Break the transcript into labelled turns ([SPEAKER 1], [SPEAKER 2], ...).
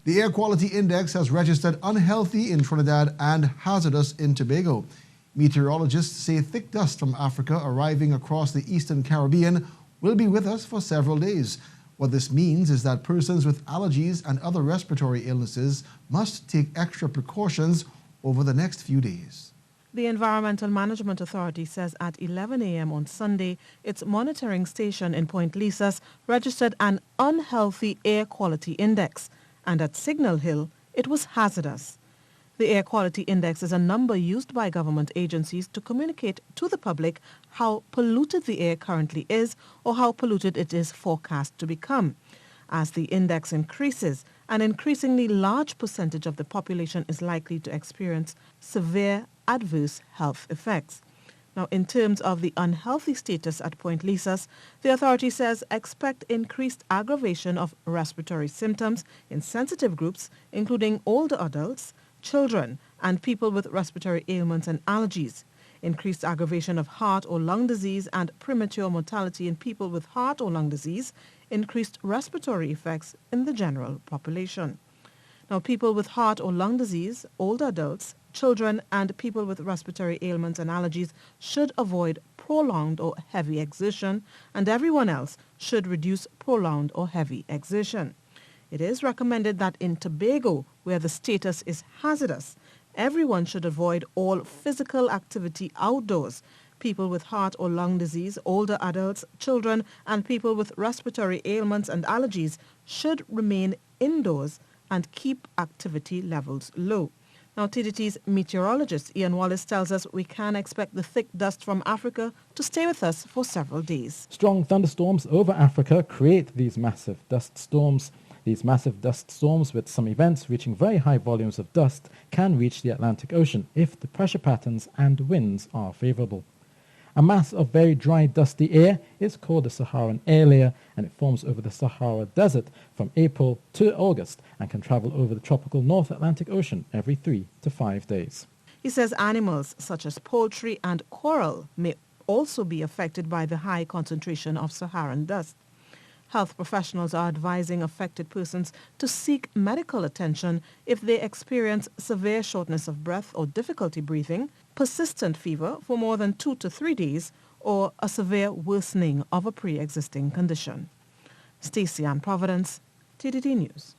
[SPEAKER 1] The air quality index has registered unhealthy in Trinidad and hazardous in Tobago. Meteorologists say thick dust from Africa arriving across the eastern Caribbean will be with us for several days. What this means is that persons with allergies and other respiratory illnesses must take extra precautions over the next few days.
[SPEAKER 2] The Environmental Management Authority says at 11 a.m. on Sunday, its monitoring station in Point Lisas registered an unhealthy air quality index, and at Signal Hill, it was hazardous. The air quality index is a number used by government agencies to communicate to the public how polluted the air currently is or how polluted it is forecast to become. As the index increases, an increasingly large percentage of the population is likely to experience severe adverse health effects. Now, in terms of the unhealthy status at Point Lisas, the authority says expect increased aggravation of respiratory symptoms in sensitive groups, including older adults, children, and people with respiratory ailments and allergies. Increased aggravation of heart or lung disease and premature mortality in people with heart or lung disease, increased respiratory effects in the general population. Now, people with heart or lung disease, older adults, children, and people with respiratory ailments and allergies should avoid prolonged or heavy exertion, and everyone else should reduce prolonged or heavy exertion. It is recommended that in Tobago, where the status is hazardous, everyone should avoid all physical activity outdoors. People with heart or lung disease, older adults, children, and people with respiratory ailments and allergies should remain indoors and keep activity levels low. Now, TDT's meteorologist Ian Wallace tells us we can expect the thick dust from Africa to stay with us for several days.
[SPEAKER 3] Strong thunderstorms over Africa create these massive dust storms. These massive dust storms, with some events reaching very high volumes of dust, can reach the Atlantic Ocean if the pressure patterns and winds are favorable. A mass of very dry, dusty air is called the Saharan air layer, and it forms over the Sahara Desert from April to August and can travel over the tropical North Atlantic Ocean every 3 to 5 days.
[SPEAKER 2] He says animals such as poultry and coral may also be affected by the high concentration of Saharan dust. Health professionals are advising affected persons to seek medical attention if they experience severe shortness of breath or difficulty breathing, persistent fever for more than 2 to 3 days, or a severe worsening of a pre-existing condition. Stacey Ann Providence, TDT News.